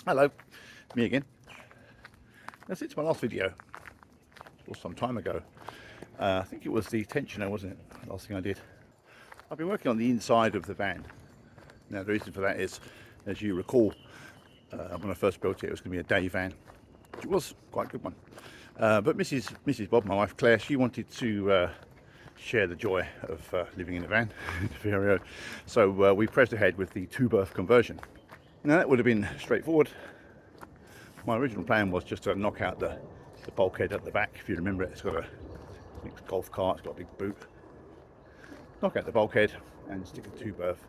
Hello, me again. Now, since my last video, or some time ago, I think it was the tensioner, wasn't it? Last thing I did. I've been working on the inside of the van. Now, the reason for that is, as you recall, when I first built it, it was going to be a day van, which was quite a good one. But Mrs. Bob, my wife Claire, she wanted to share the joy of living in a van. So we pressed ahead with the two-berth conversion. Now, that would have been straightforward. My original plan was just to knock out the bulkhead at the back. If you remember it, it's got a golf cart, it's got a big boot. Knock out the bulkhead and stick a two-berth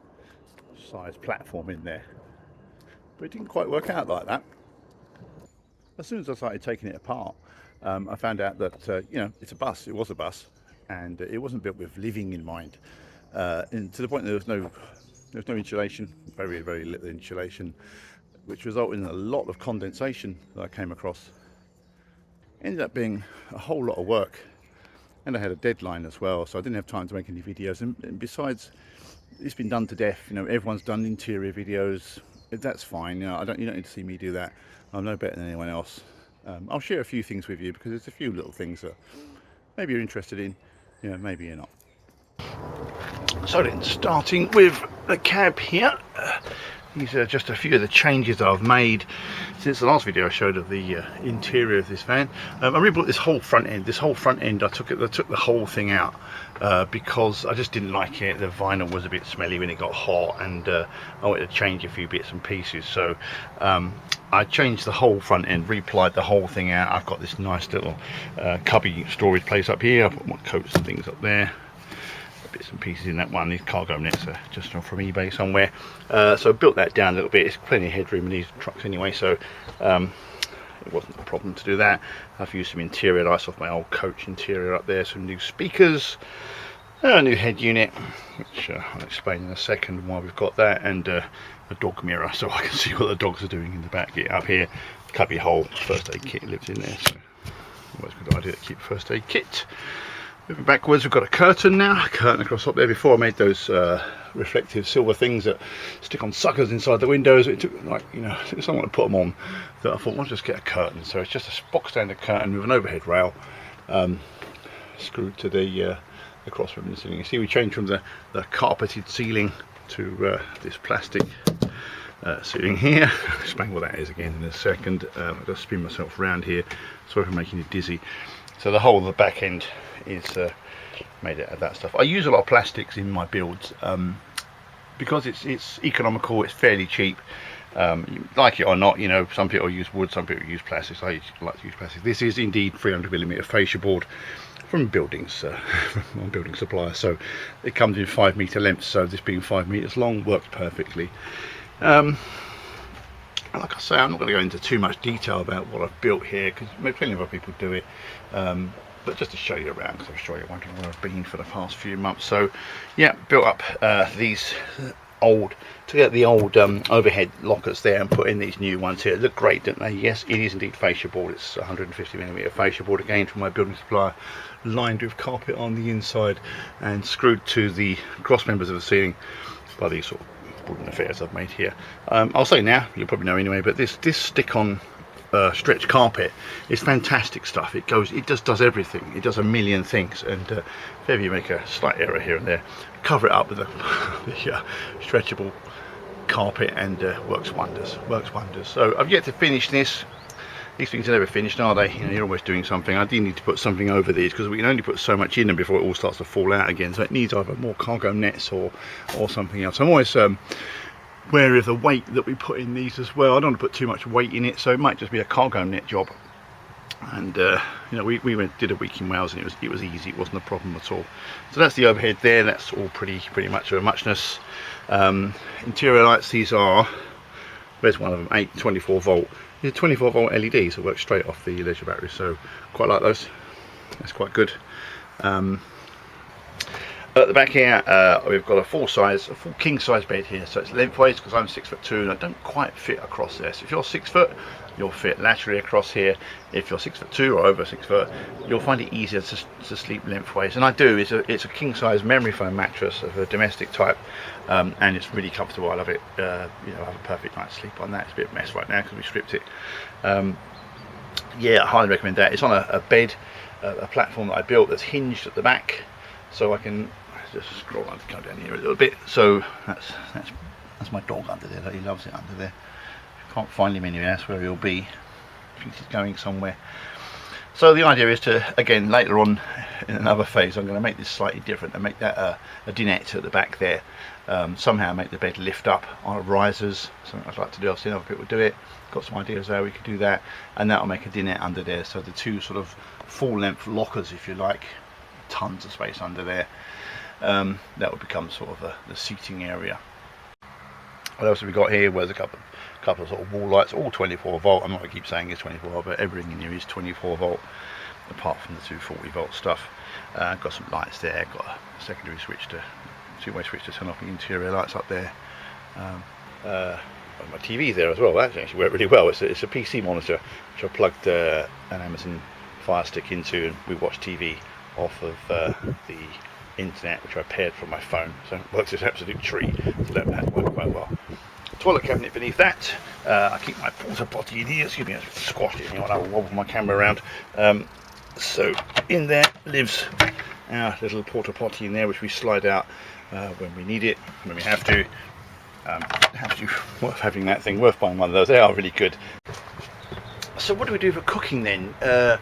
size platform in there. But it didn't quite work out like that. As soon as I started taking it apart, I found out that it's a bus. It was a bus, and it wasn't built with living in mind. And to the point that there was no insulation, very little insulation, which resulted in a lot of condensation that I came across. Ended up being a whole lot of work, and I had a deadline as well, so I didn't have time to make any videos. And besides, it's been done to death. Everyone's done interior videos. That's fine. You don't need to see me do that. I'm no better than anyone else. I'll share a few things with you because there's a few little things that maybe you're interested in. Maybe you're not. So then, starting with the cab here. These are just a few of the changes that I've made since the last video I showed of the interior of this van. I rebuilt this whole front end. I took the whole thing out because I just didn't like it. The vinyl was a bit smelly when it got hot, and I wanted to change a few bits and pieces. So I changed the whole front end, replied the whole thing out. I've got this nice little cubby storage place up here. I put my coats and things up there. Bits and pieces in that one. These cargo nets are just from eBay somewhere. So I built that down a little bit. It's plenty of headroom in these trucks anyway, so it wasn't a problem to do that. I've used some interior lights off my old coach interior up there, some new speakers, a new head unit, which I'll explain in a second why we've got that, and a dog mirror so I can see what the dogs are doing in the back. Get up here, cubby hole, first aid kit lives in there, so always a good idea to keep first aid kit. Moving backwards, we've got a curtain now, across up there. Before I made those reflective silver things that stick on suckers inside the windows. It took took someone to put them on, that I thought, why don't I just get a curtain? So it's just a box standard curtain with an overhead rail screwed to the cross member ceiling. You see, we changed from the carpeted ceiling to this plastic ceiling here. I'll explain what that is again in a second. I'll just spin myself around here, sorry for making you dizzy. So the whole of the back end is made out of that stuff. I use a lot of plastics in my builds because it's economical, it's fairly cheap. Like it or not, some people use wood, some people use plastics. I like to use plastic. This is indeed 300mm fascia board from buildings, from building supplier. So it comes in 5 meter lengths, so this being 5 meters long works perfectly. Like I say, I'm not going to go into too much detail about what I've built here because plenty of other people do it. But just to show you around, because I'm sure you're wondering where I've been for the past few months. So yeah, built up these to get the old overhead lockers there and put in these new ones here. Look great, don't they? Yes, it is indeed fascia board. It's 150mm fascia board, again from my building supplier, lined with carpet on the inside and screwed to the cross members of the ceiling by these sort of wooden affairs I've made here. I'll say now, you'll probably know anyway, but this stick-on stretch carpet is fantastic stuff. It just does everything. It does a million things, and if ever you make a slight error here and there, cover it up with the stretchable carpet, and works wonders. So I've yet to finish this. These things are never finished, are they? You're always doing something. I do need to put something over these because we can only put so much in them before it all starts to fall out again. So it needs either more cargo nets or something else. I'm always wary of the weight that we put in these as well. I don't want to put too much weight in it, so it might just be a cargo net job. And we did a week in Wales, and it was easy. It wasn't a problem at all. So that's the overhead there. That's all pretty much of a muchness. Interior lights. These are, where's one of them? 24 volt. These are 24 volt LEDs that work straight off the leisure battery. So quite like those. That's quite good. At the back here, we've got a full king size bed here, so it's lengthways because I'm 6'2" and I don't quite fit across there. So if you're 6 foot, you'll fit laterally across here. If you're 6'2" or over 6 foot, you'll find it easier to sleep lengthways. And I do. It's a king size memory foam mattress of a domestic type, and it's really comfortable. I love it. You know, I have a perfect night's sleep on that. It's a bit of a mess right now because we stripped it. Yeah, I highly recommend that. It's on a bed, a platform that I built that's hinged at the back, so I can just scroll on, go down here a little bit. So that's my dog under there. He loves it under there. Can't find him anywhere. That's where he'll be. I think he's going somewhere. So the idea is to, again, later on in another phase, I'm going to make this slightly different and make that a dinette at the back there. Somehow make the bed lift up on risers. Something I'd like to do. I've seen other people do it. Got some ideas how we could do that, and that'll make a dinette under there. So the two sort of full-length lockers, if you like, tons of space under there. That would become sort of the seating area. What else have we got here? Well, there's a couple of sort of wall lights, all 24 volt. I'm not going to keep saying it's 24 volt, but everything in here is 24 volt, apart from the 240 volt stuff. Got some lights there. Got a secondary switch two-way switch to turn off the interior lights up there. My TV there as well. That actually worked really well. It's a PC monitor which I plugged an Amazon Fire Stick into, and we watch TV off of the internet, which I paired from my phone. So it works as an absolute treat. So that worked quite well. Toilet cabinet beneath that. I keep my porta potty in here. Excuse me, I squashed it in here when I wobble my camera around. So in there lives our little porta potty in there, which we slide out when we need it, when we have to. Worth having that thing, worth buying one of those. They are really good. So what do we do for cooking then? As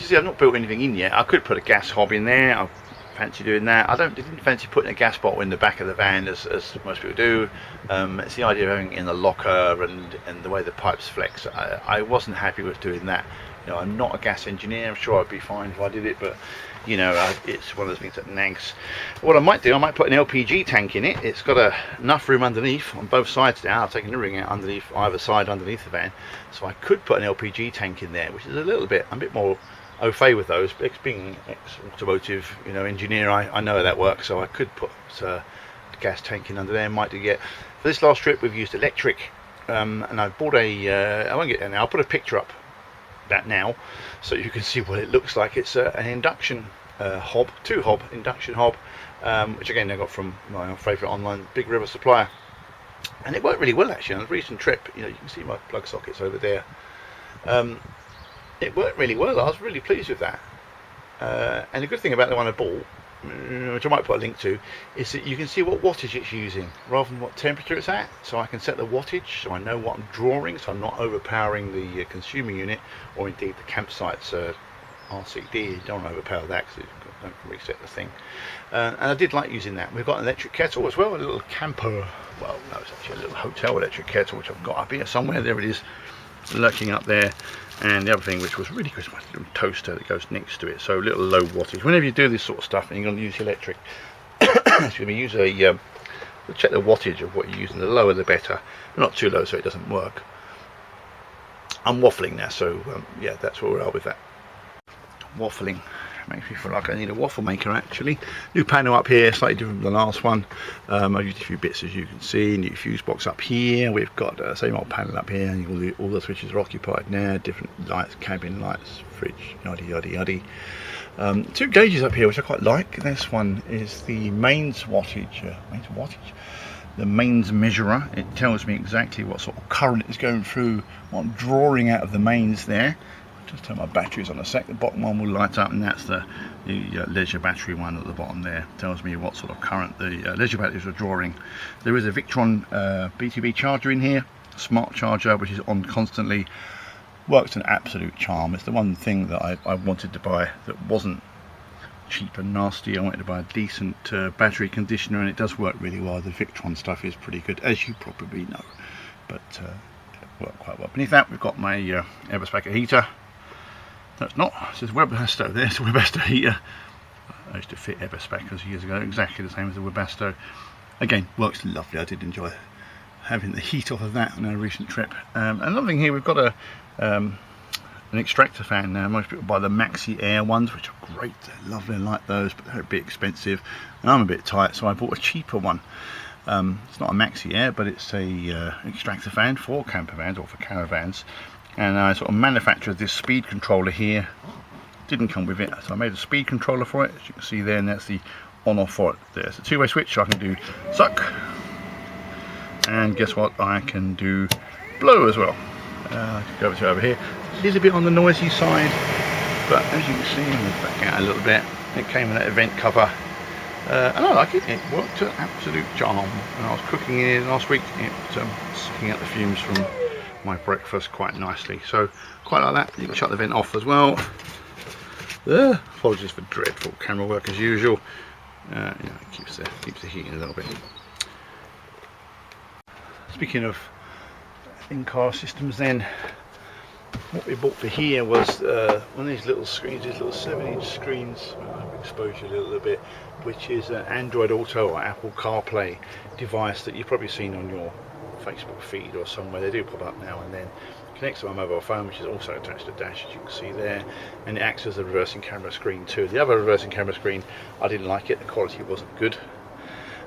you see, I've not built anything in yet. I could put a gas hob in there. I fancy doing that. I didn't fancy putting a gas bottle in the back of the van as most people do. It's the idea of having it in the locker and the way the pipes flex. I wasn't happy with doing that. You know, I'm not a gas engineer. I'm sure I'd be fine if I did it, but you know, it's one of those things that nags. What I might do, I might put an LPG tank in it. It's got enough room underneath on both sides now. I've taken the ring out underneath either side underneath the van, so I could put an LPG tank in there, which is a bit more au fait with those. Being ex-automotive, you know, engineer, I know how that works, so I could put a gas tank in under there. Might do yet. For this last trip, we've used electric, and I bought I won't get there now. I'll put a picture up that now so you can see what it looks like. It's an induction hob, 2-hob induction hob, which again I got from my favourite online Big River supplier, and it worked really well actually. On a recent trip, you know, you can see my plug sockets over there. It worked really well. I was really pleased with that, and the good thing about the one I bought, which I might put a link to, is that you can see what wattage it's using rather than what temperature it's at. So I can set the wattage, so I know what I'm drawing, so I'm not overpowering the consumer unit, or indeed the campsite's RCD. You don't want to overpower that because you don't reset the thing. And I did like using that. We've got an electric kettle as well, a little camper. Well, no, it's actually a little hotel electric kettle which I've got up here somewhere. There it is, lurking up there. And the other thing which was really good is my little toaster that goes next to it, so little low wattage. Whenever you do this sort of stuff and you're going to use electric, excuse me, use check the wattage of what you're using. The lower the better, not too low so it doesn't work. I'm waffling now, so yeah, that's where we are with that. Waffling makes me feel like I need a waffle maker actually. New panel up here, slightly different from the last one. I've used a few bits as you can see. New fuse box up here. We've got the same old panel up here, and all the switches are occupied now. Different lights, cabin lights, fridge, yada yada yada. 2 gauges up here which I quite like. This one is the mains wattage. The mains measurer. It tells me exactly what sort of current is going through, what I'm drawing out of the mains there. Just turn my batteries on a sec. The bottom one will light up, and that's the leisure battery one at the bottom there. Tells me what sort of current the leisure batteries are drawing. There is a Victron B2B charger in here, smart charger, which is on constantly. Works an absolute charm. It's the one thing that I wanted to buy that wasn't cheap and nasty. I wanted to buy a decent battery conditioner, and it does work really well. The Victron stuff is pretty good, as you probably know, but it worked quite well. Beneath that we've got my Eberspacher heater. That's not, it says Webasto there. It's a Webasto heater. I used to fit Eberspachers years ago, exactly the same as the Webasto. Again, works lovely. I did enjoy having the heat off of that on our recent trip. Another thing here, we've got a an extractor fan now. Most people buy the Maxi Air ones, which are great, they're lovely, I like those, but they're a bit expensive and I'm a bit tight, so I bought a cheaper one. It's not a Maxi Air, but it's a extractor fan for camper vans or for caravans, and I sort of manufactured this speed controller here. Didn't come with it, so I made a speed controller for it, as you can see there, and that's the on off for it. There's a two-way switch, so I can do suck, and guess what, I can do blow as well. I can go over here. It is a bit on the noisy side, but as you can see, I'm going to back out a little bit. It came with that event cover, and I like it. It worked to absolute charm. And I was cooking in it last week, it sucking out the fumes from my breakfast quite nicely. So quite like that. You can shut the vent off as well. Apologies for dreadful camera work as usual. You know, it keeps the heating a little bit. Speaking of in-car systems, then what we bought for here was one of these little screens, these little 7-inch screens. I've exposed you a little bit, which is an Android Auto or Apple CarPlay device that you've probably seen on your Facebook feed or somewhere. They do pop up now and then. Connects to my mobile phone, which is also attached to the dash, as you can see there, and it acts as a reversing camera screen too. The other reversing camera screen, I didn't like it, the quality wasn't good.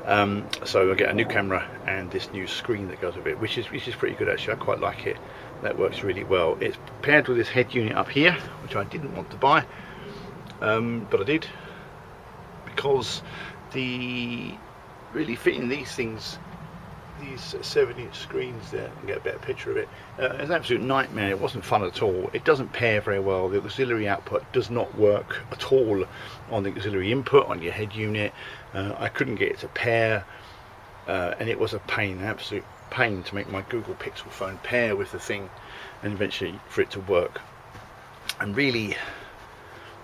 So I get a new camera and this new screen that goes with it, which is pretty good actually. I quite like it. That works really well. It's paired with this head unit up here, which I didn't want to buy, but I did, because really fitting these things, these 7-inch screens there, and get a better picture of it, it's an absolute nightmare. It wasn't fun at all. It doesn't pair very well. The auxiliary output does not work at all on the auxiliary input on your head unit. I couldn't get it to pair, and it was a pain, an absolute pain to make my Google Pixel phone pair with the thing and eventually for it to work. And really,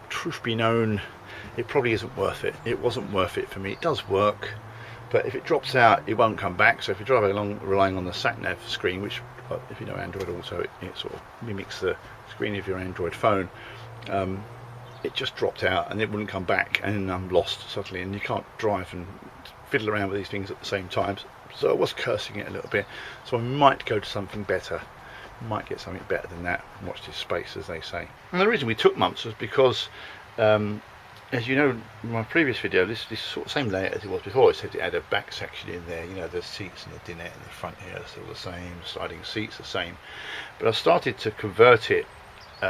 truth be known, it probably isn't worth it. It wasn't worth it for me. It does work, but if it drops out, it won't come back. So if you're driving along relying on the sat-nav screen, which if you know Android Auto, it sort of mimics the screen of your Android phone, it just dropped out and it wouldn't come back, and I'm lost suddenly, and you can't drive and fiddle around with these things at the same time. So I was cursing it a little bit, so I might go to something better, might get something better than that, and watch this space, as they say. And the reason we took months was because as you know, in my previous video, this sort of same layout as it was before. It said it had a back section in there, you know, the seats and the dinette in the front here are still the same, sliding seats the same, but I started to convert it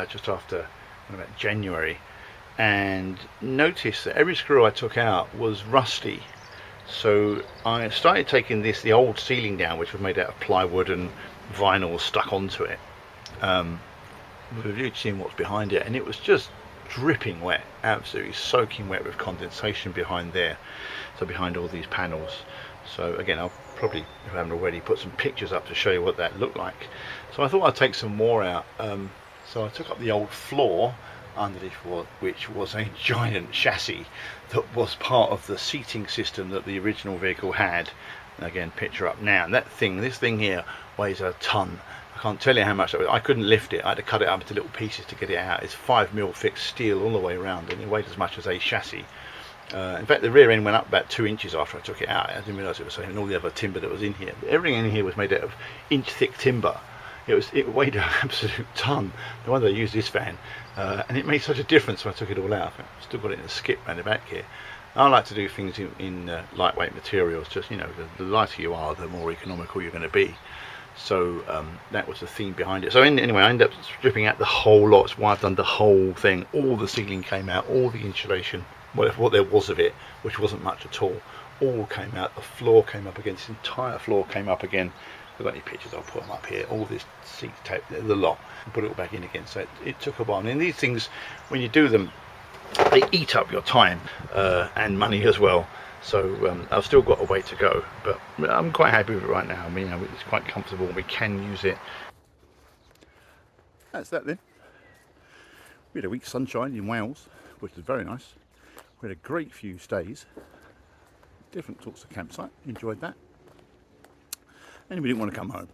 just after about January, and noticed that every screw I took out was rusty. So I started taking the old ceiling down, which was made out of plywood and vinyl stuck onto it, with a view to seeing what's behind it, and it was just dripping wet, absolutely soaking wet with condensation behind there, so behind all these panels. So again, I'll probably, if I haven't already, put some pictures up to show you what that looked like. So I thought I'd take some more out. So I took up the old floor underneath, which was a giant chassis that was part of the seating system that the original vehicle had. And again, picture up now, and this thing here weighs a ton. I can't tell you how much that was. I couldn't lift it. I had to cut it up into little pieces to get it out. It's 5mm thick steel all the way around, and it weighed as much as a chassis. In fact, the rear end went up about 2 inches after I took it out. I didn't realise it was so, and all the other timber that was in here. But everything in here was made out of inch-thick timber. It weighed an absolute ton. No wonder I used this van, and it made such a difference when I took it all out. I've still got it in a skip around the back here. I like to do things in lightweight materials. Just, you know, the lighter you are, the more economical you're going to be. So that was the theme behind it. So anyway, I ended up stripping out the whole lot. That's why I've done the whole thing. All the ceiling came out, all the insulation, what there was of it, which wasn't much at all came out. The floor came up again. This entire floor came up again. If I've got any pictures, I'll put them up here. All this seat tape, the lot, and put it all back in again. So it took a while. And these things, when you do them, they eat up your time and money as well. So I've still got a way to go, but I'm quite happy with it right now. I mean, you know, it's quite comfortable. We can use it. That's that then. We had a week's sunshine in Wales, which was very nice. We had a great few stays, different sorts of campsite. Enjoyed that. And we didn't want to come home.